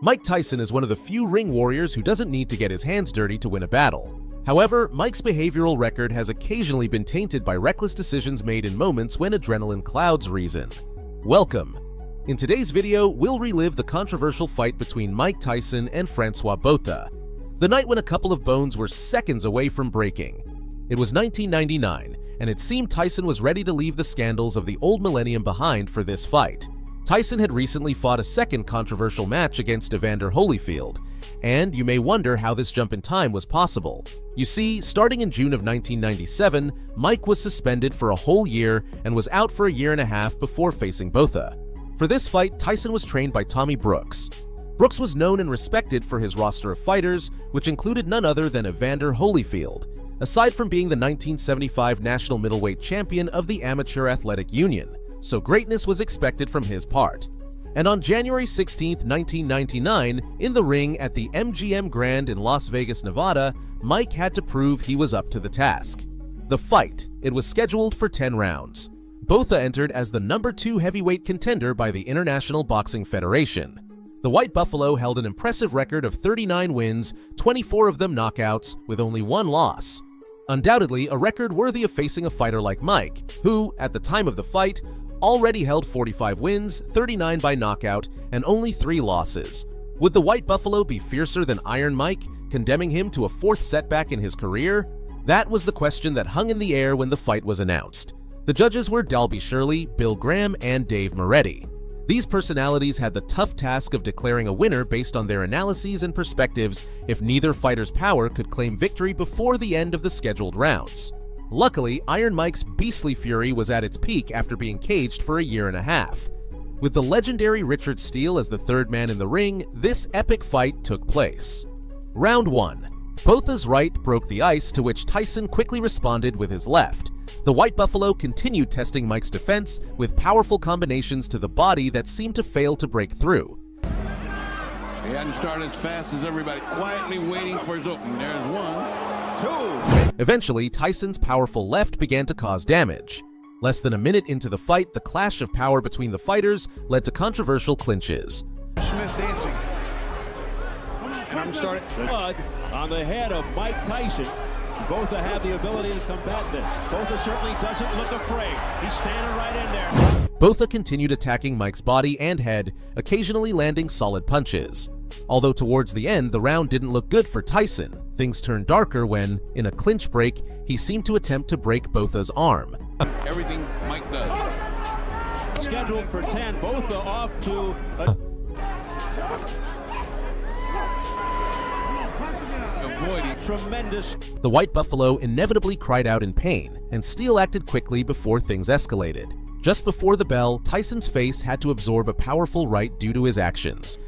Mike Tyson is one of the few ring warriors who doesn't need to get his hands dirty to win a battle. However, Mike's behavioral record has occasionally been tainted by reckless decisions made in moments when adrenaline clouds reason. Welcome! In today's video, we'll relive the controversial fight between Mike Tyson and Francois Botha, the night when a couple of bones were seconds away from breaking. It was 1999, and it seemed Tyson was ready to leave the scandals of the old millennium behind for this fight. Tyson had recently fought a second controversial match against Evander Holyfield, and you may wonder how this jump in time was possible. You see, starting in June of 1997, Mike was suspended for a whole year and was out for a year and a half before facing Botha. For this fight, Tyson was trained by Tommy Brooks. Brooks was known and respected for his roster of fighters, which included none other than Evander Holyfield, aside from being the 1975 national middleweight champion of the Amateur Athletic Union, so greatness was expected from his part. And on January 16, 1999, in the ring at the MGM Grand in Las Vegas, Nevada, Mike had to prove he was up to the task. The fight, it was scheduled for 10 rounds. Botha entered as the number 2 heavyweight contender by the International Boxing Federation. The White Buffalo held an impressive record of 39 wins, 24 of them knockouts, with only 1 loss. Undoubtedly, a record worthy of facing a fighter like Mike, who, at the time of the fight, already held 45 wins, 39 by knockout, and only 3 losses. Would the White Buffalo be fiercer than Iron Mike, condemning him to a 4th setback in his career? That was the question that hung in the air when the fight was announced. The judges were Dalby Shirley, Bill Graham, and Dave Moretti. These personalities had the tough task of declaring a winner based on their analyses and perspectives if neither fighter's power could claim victory before the end of the scheduled rounds. Luckily, Iron Mike's beastly fury was at its peak after being caged for a year and a half. With the legendary Richard Steele as the third man in the ring, this epic fight took place. Round 1. Botha's right broke the ice, to which Tyson quickly responded with his left. The White Buffalo continued testing Mike's defense with powerful combinations to the body that seemed to fail to break through. He hadn't started as fast as everybody, quietly waiting for his opening. There's 1, 2. Eventually, Tyson's powerful left began to cause damage. Less than a minute into the fight, the clash of power between the fighters led to controversial clinches. Smith dancing. And I'm starting. Blood on the head of Mike Tyson. Botha have the ability to combat this. Botha certainly doesn't look afraid. He's standing right in there. Botha continued attacking Mike's body and head, occasionally landing solid punches. Although towards the end, the round didn't look good for Tyson. Things turned darker when, in a clinch break, he seemed to attempt to break Botha's arm. Everything Mike does. Scheduled for 10. Botha off to avoiding tremendous. The White Buffalo inevitably cried out in pain, and Steele acted quickly before things escalated. Just before the bell, Tyson's face had to absorb a powerful right due to his actions.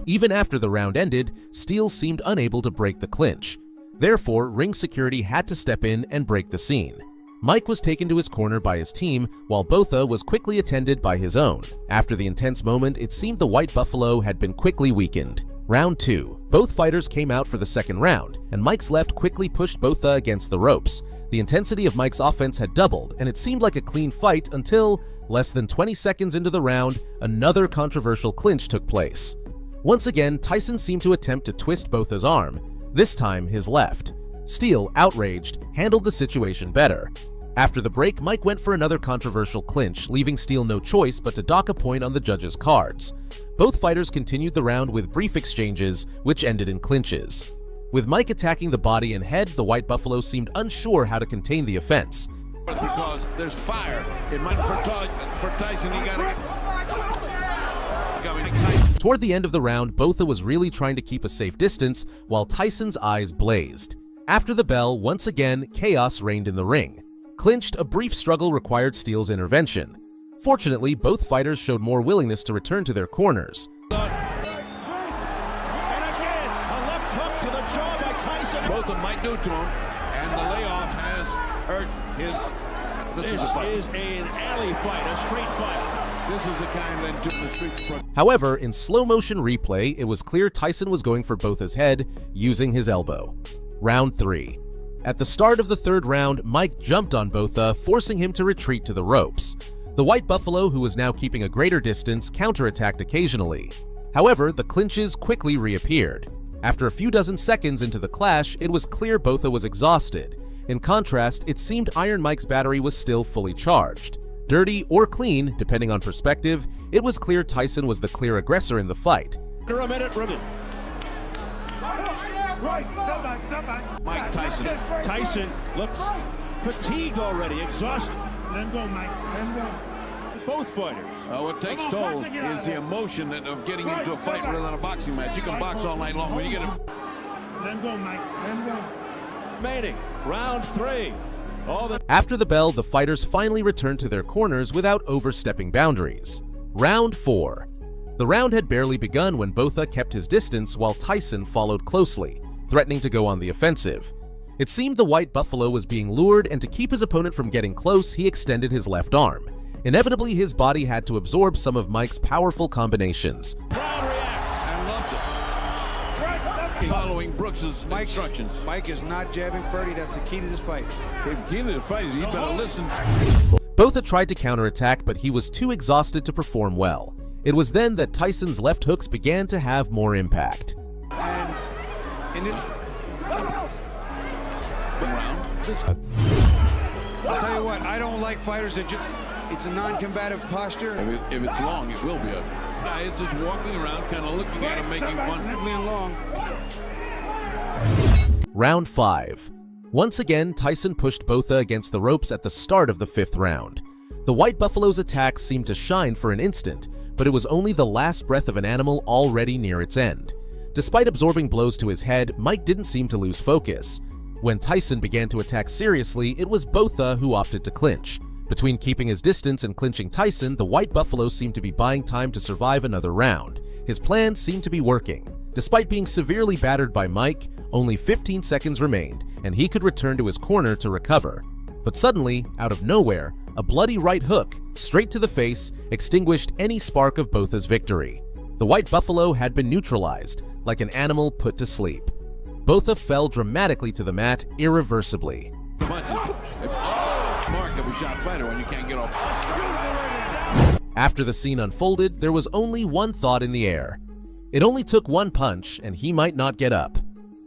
Even after the round ended, Steele seemed unable to break the clinch. Therefore, ring security had to step in and break the scene. Mike was taken to his corner by his team, while Botha was quickly attended by his own. After the intense moment, it seemed the White Buffalo had been quickly weakened. Round 2. Both fighters came out for the second round, and Mike's left quickly pushed Botha against the ropes. The intensity of Mike's offense had doubled, and it seemed like a clean fight until, less than 20 seconds into the round, another controversial clinch took place. Once again, Tyson seemed to attempt to twist Botha's arm, this time his left. Steele, outraged, handled the situation better. After the break, Mike went for another controversial clinch, leaving Steele no choice but to dock a point on the judges' cards. Both fighters continued the round with brief exchanges, which ended in clinches. With Mike attacking the body and head, the White Buffalo seemed unsure how to contain the offense. Because there's fire. It might for Tyson, he got it. Toward the end of the round, Botha was really trying to keep a safe distance, while Tyson's eyes blazed. After the bell, once again, chaos reigned in the ring. Clinched, a brief struggle required Steele's intervention. Fortunately, both fighters showed more willingness to return to their corners. And again, a left hook to the jaw by Tyson. Botha might do to him, and the layoff has hurt his. This is an alley fight, a street fight. This is the kind that took the streets. However, in slow-motion replay, it was clear Tyson was going for Botha's head, using his elbow. Round 3. At the start of the third round, Mike jumped on Botha, forcing him to retreat to the ropes. The White Buffalo, who was now keeping a greater distance, counterattacked occasionally. However, the clinches quickly reappeared. After a few dozen seconds into the clash, it was clear Botha was exhausted. In contrast, it seemed Iron Mike's battery was still fully charged. Dirty or clean, depending on perspective, it was clear Tyson was the clear aggressor in the fight. Under a minute remaining. Mike Tyson. Tyson looks fatigued already, exhausted. Let him go, Mike. Let him go. Both fighters. What takes toll is the emotion of getting into a fight rather than a boxing match. You can box all night long. When you get a... Let him go, Mike. Let him go. Remaining. Round 3. After the bell, the fighters finally returned to their corners without overstepping boundaries. Round 4. The round had barely begun when Botha kept his distance while Tyson followed closely, threatening to go on the offensive. It seemed the White Buffalo was being lured, and to keep his opponent from getting close, he extended his left arm. Inevitably, his body had to absorb some of Mike's powerful combinations. Crowd reacts and loves it. Following Brooks's instructions. Mike is not jabbing 30. That's the key to this fight. The key to the fight is you better listen. Botha tried to counterattack, but he was too exhausted to perform well. It was then that Tyson's left hooks began to have more impact. And I'll tell you what, I don't like fighters that it's a non-combative posture. If it's long, it will be. A guy is just walking around, kind of looking at him, making fun. Lean long. Round 5. Once again, Tyson pushed Botha against the ropes at the start of the 5th round. The White Buffalo's attacks seemed to shine for an instant, but it was only the last breath of an animal already near its end. Despite absorbing blows to his head, Mike didn't seem to lose focus. When Tyson began to attack seriously, it was Botha who opted to clinch. Between keeping his distance and clinching Tyson, the White Buffalo seemed to be buying time to survive another round. His plan seemed to be working. Despite being severely battered by Mike, only 15 seconds remained, and he could return to his corner to recover. But suddenly, out of nowhere, a bloody right hook, straight to the face, extinguished any spark of Botha's victory. The White Buffalo had been neutralized, like an animal put to sleep. Botha fell dramatically to the mat, irreversibly. Mark of a shot fighter when you can't get off. After the scene unfolded, there was only one thought in the air. It only took one punch, and he might not get up.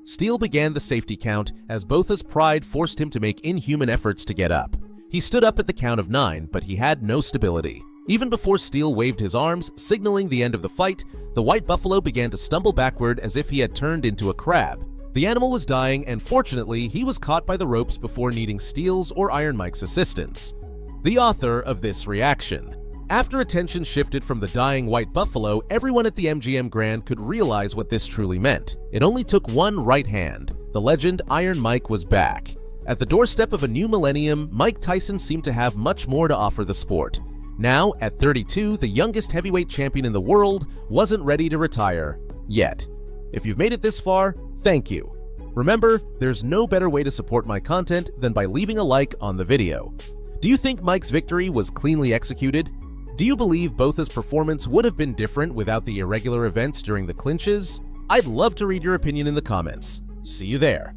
Steele began the safety count as Botha's pride forced him to make inhuman efforts to get up. He stood up at the count of 9, but he had no stability. Even before Steele waved his arms, signaling the end of the fight, the White Buffalo began to stumble backward as if he had turned into a crab. The animal was dying, and fortunately, he was caught by the ropes before needing Steele's or Iron Mike's assistance. The author of this reaction. After attention shifted from the dying White Buffalo, everyone at the MGM Grand could realize what this truly meant. It only took one right hand. The legend Iron Mike was back. At the doorstep of a new millennium, Mike Tyson seemed to have much more to offer the sport. Now, at 32, the youngest heavyweight champion in the world wasn't ready to retire yet. If you've made it this far, thank you. Remember, there's no better way to support my content than by leaving a like on the video. Do you think Mike's victory was cleanly executed? Do you believe Botha's performance would have been different without the irregular events during the clinches? I'd love to read your opinion in the comments. See you there.